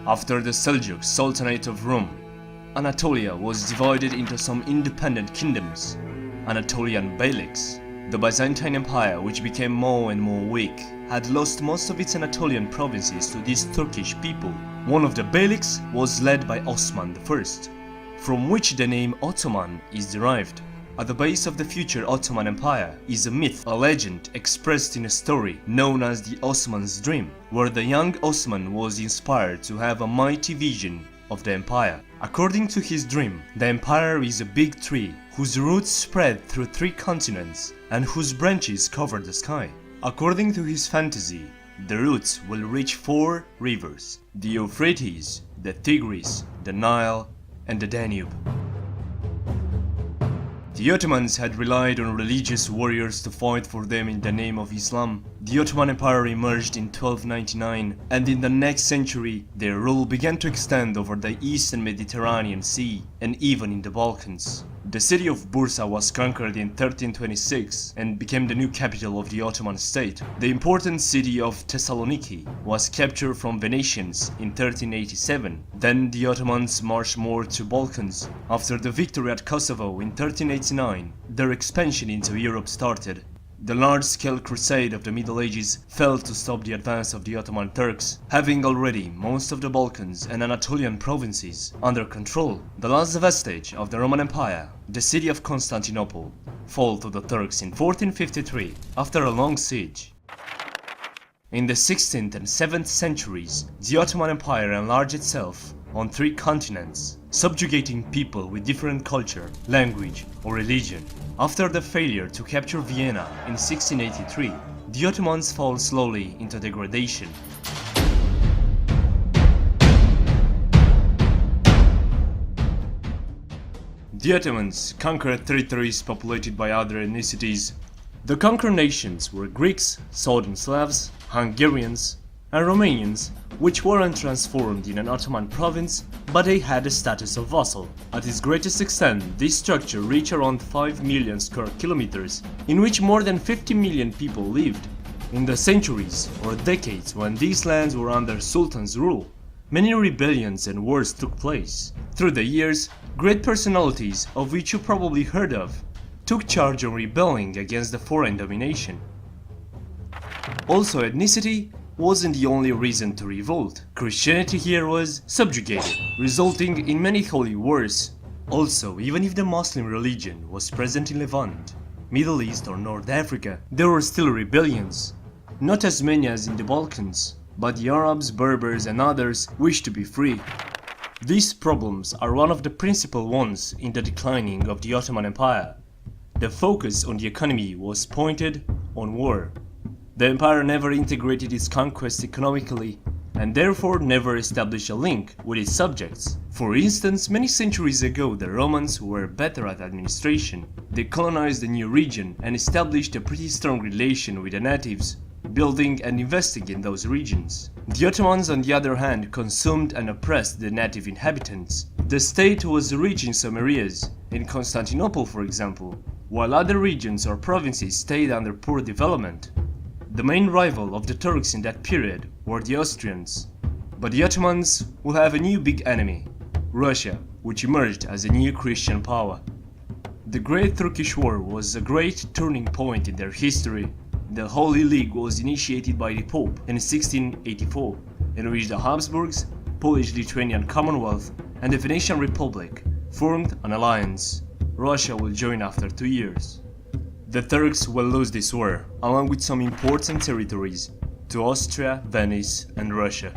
After the Seljuk Sultanate of Rum, Anatolia was divided into some independent kingdoms, Anatolian Beyliks. The Byzantine Empire, which became more and more weak, had lost most of its Anatolian provinces to these Turkish people. One of the Beyliks was led by Osman I, from which the name Ottoman is derived. At the base of the future Ottoman Empire is a myth, a legend expressed in a story known as the Osman's Dream, where the young Osman was inspired to have a mighty vision of the empire. According to his dream, the empire is a big tree whose roots spread through 3 continents and whose branches cover the sky. According to his fantasy, the roots will reach 4 rivers: the Euphrates, the Tigris, the Nile, and the Danube. The Ottomans had relied on religious warriors to fight for them in the name of Islam. The Ottoman Empire emerged in 1299, and in the next century, their rule began to extend over the eastern Mediterranean Sea and even in the Balkans. The city of Bursa was conquered in 1326 and became the new capital of the Ottoman state. The important city of Thessaloniki was captured from Venetians in 1387. Then the Ottomans marched more to Balkans. After the victory at Kosovo in 1389, their expansion into Europe started. The large-scale crusade of the Middle Ages failed to stop the advance of the Ottoman Turks, having already most of the Balkans and Anatolian provinces under control. The last vestige of the Roman Empire, the city of Constantinople, fell to the Turks in 1453 after a long siege. In the 16th and 7th centuries, the Ottoman Empire enlarged itself on 3 continents, subjugating people with different culture, language, or religion. After the failure to capture Vienna in 1683, the Ottomans fell slowly into degradation. The Ottomans conquered territories populated by other ethnicities. The conquered nations were Greeks, Southern Slavs, Hungarians, and Romanians, which weren't transformed in an Ottoman province, but they had the status of vassal. At its greatest extent, this structure reached around 5 million square kilometers, in which more than 50 million people lived. In the centuries or decades when these lands were under Sultan's rule, many rebellions and wars took place. Through the years, great personalities, of which you probably heard of, took charge on rebelling against the foreign domination. Also, ethnicity wasn't the only reason to revolt. Christianity here was subjugated, resulting in many holy wars. Also, even if the Muslim religion was present in Levant, Middle East or North Africa, there were still rebellions. Not as many as in the Balkans, but the Arabs, Berbers and others wished to be free. These problems are one of the principal ones in the declining of the Ottoman Empire. The focus on the economy was pointed on war. The empire never integrated its conquests economically and therefore never established a link with its subjects. For instance, many centuries ago the Romans were better at administration. They colonized a new region and established a pretty strong relation with the natives, building and investing in those regions. The Ottomans, on the other hand, consumed and oppressed the native inhabitants. The state was rich in some areas, in Constantinople for example, while other regions or provinces stayed under poor development. The main rival of the Turks in that period were the Austrians, but the Ottomans will have a new big enemy, Russia, which emerged as a new Christian power. The Great Turkish War was a great turning point in their history. The Holy League was initiated by the Pope in 1684, in which the Habsburgs, Polish-Lithuanian Commonwealth, and the Venetian Republic formed an alliance. Russia will join after 2 years. The Turks will lose this war, along with some important territories, to Austria, Venice, and Russia.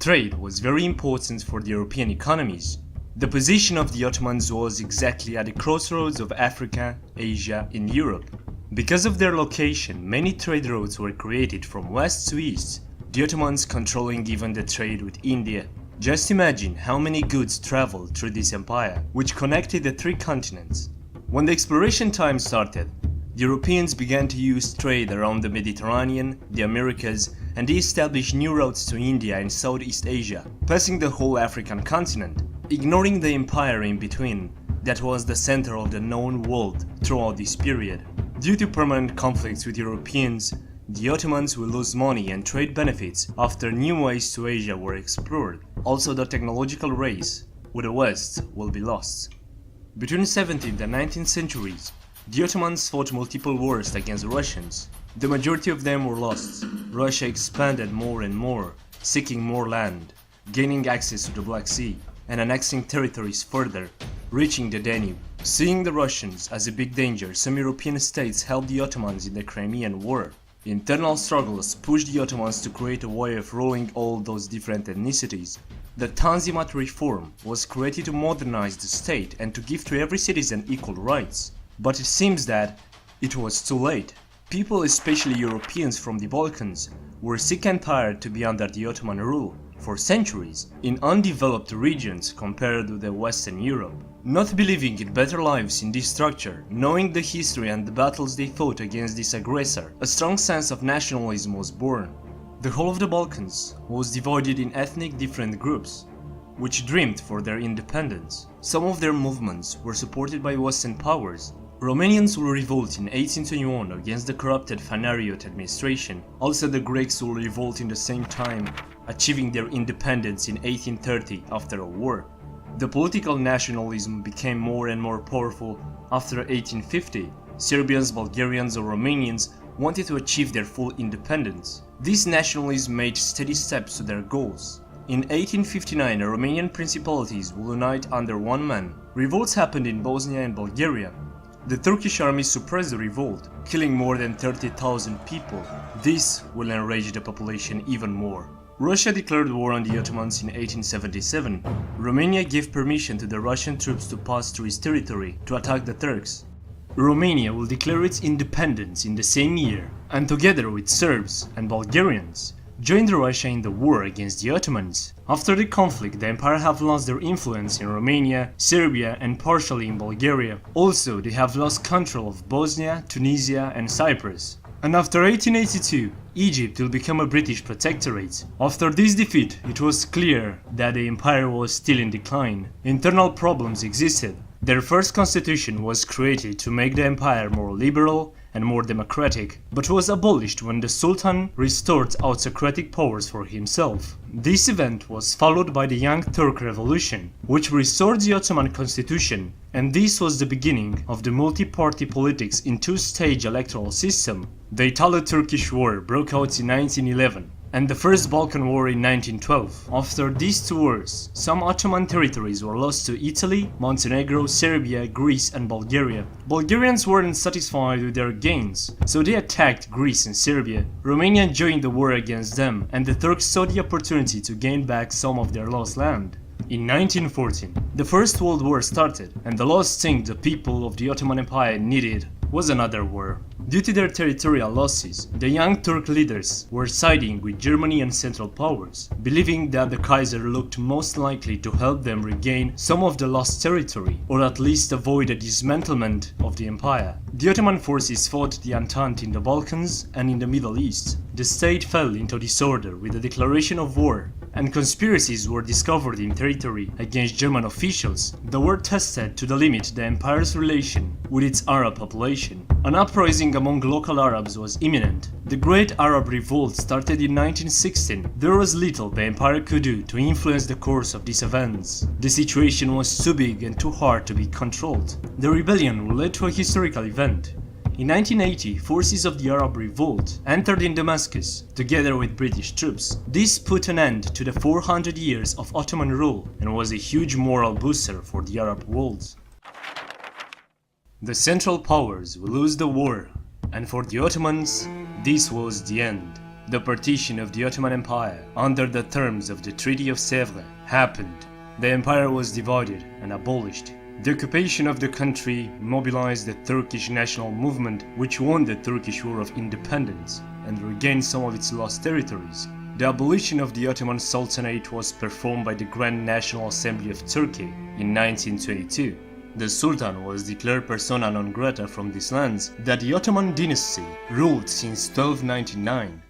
Trade was very important for the European economies. The position of the Ottomans was exactly at the crossroads of Africa, Asia, and Europe. Because of their location, many trade routes were created from west to east, the Ottomans controlling even the trade with India. Just imagine how many goods traveled through this empire, which connected the 3 continents. When the exploration time started, the Europeans began to use trade around the Mediterranean, the Americas, and they established new routes to India and Southeast Asia, passing the whole African continent, ignoring the empire in between that was the center of the known world throughout this period. Due to permanent conflicts with Europeans, The Ottomans will lose money and trade benefits after new ways to Asia were explored. Also, the technological race with the West will be lost. Between 17th and 19th centuries, the Ottomans fought multiple wars against the Russians. The majority of them were lost. Russia expanded more and more, seeking more land, gaining access to the Black Sea, and annexing territories further, reaching the Danube. Seeing the Russians as a big danger, some European states helped the Ottomans in the Crimean War. Internal struggles pushed the Ottomans to create a way of ruling all those different ethnicities. The Tanzimat reform was created to modernize the state and to give to every citizen equal rights. But it seems that it was too late. People, especially Europeans from the Balkans, were sick and tired to be under the Ottoman rule for centuries in undeveloped regions compared to the Western Europe. Not believing in better lives in this structure, knowing the history and the battles they fought against this aggressor, a strong sense of nationalism was born. The whole of the Balkans was divided in ethnic different groups, which dreamed for their independence. Some of their movements were supported by Western powers. Romanians will revolt in 1821 against the corrupted Phanariot administration. Also, the Greeks will revolt in the same time, achieving their independence in 1830 after a war. The political nationalism became more and more powerful after 1850. Serbians, Bulgarians, or Romanians wanted to achieve their full independence. This nationalism made steady steps to their goals. In 1859, the Romanian principalities will unite under one man. Revolts happened in Bosnia and Bulgaria. The Turkish army suppressed the revolt, killing more than 30,000 people. This will enrage the population even more. Russia declared war on the Ottomans in 1877. Romania gave permission to the Russian troops to pass through its territory to attack the Turks. Romania will declare its independence in the same year, and together with Serbs and Bulgarians, joined Russia in the war against the Ottomans. After the conflict, the empire have lost their influence in Romania, Serbia, and partially in Bulgaria. Also, they have lost control of Bosnia, Tunisia, and Cyprus. And after 1882, Egypt will become a British protectorate. After this defeat, it was clear that the empire was still in decline. Internal problems existed. Their first constitution was created to make the empire more liberal and more democratic, but was abolished when the Sultan restored autocratic powers for himself. This event was followed by the Young Turk Revolution, which restored the Ottoman constitution, and this was the beginning of the multi-party politics in two-stage electoral system. The Italo-Turkish War broke out in 1911, and the First Balkan War in 1912. After these two wars, some Ottoman territories were lost to Italy, Montenegro, Serbia, Greece, and Bulgaria. Bulgarians weren't satisfied with their gains, so they attacked Greece and Serbia. Romania joined the war against them, and the Turks saw the opportunity to gain back some of their lost land. In 1914, the First World War started, and the last thing the people of the Ottoman Empire needed was another war. Due to their territorial losses, the young Turk leaders were siding with Germany and Central Powers, believing that the Kaiser looked most likely to help them regain some of the lost territory, or at least avoid a dismantlement of the empire. The Ottoman forces fought the Entente in the Balkans and in the Middle East. The state fell into disorder with the declaration of war, and conspiracies were discovered in territory against German officials that were tested to the limit the empire's relation with its Arab population. An uprising among local Arabs was imminent. The Great Arab Revolt started in 1916. There was little the empire could do to influence the course of these events. The situation was too big and too hard to be controlled. The rebellion led to a historical event. In 1980, forces of the Arab Revolt entered in Damascus, together with British troops. This put an end to the 400 years of Ottoman rule and was a huge moral booster for the Arab world. The Central Powers will lose the war, and for the Ottomans, this was the end. The partition of the Ottoman Empire, under the terms of the Treaty of Sèvres, happened. The empire was divided and abolished. The occupation of the country mobilized the Turkish national movement, which won the Turkish War of Independence and regained some of its lost territories. The abolition of the Ottoman Sultanate was performed by the Grand National Assembly of Turkey in 1922. The Sultan was declared persona non grata from these lands that the Ottoman dynasty ruled since 1299.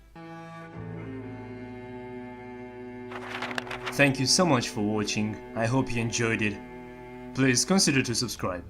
Thank you so much for watching, I hope you enjoyed it. Please consider to subscribe.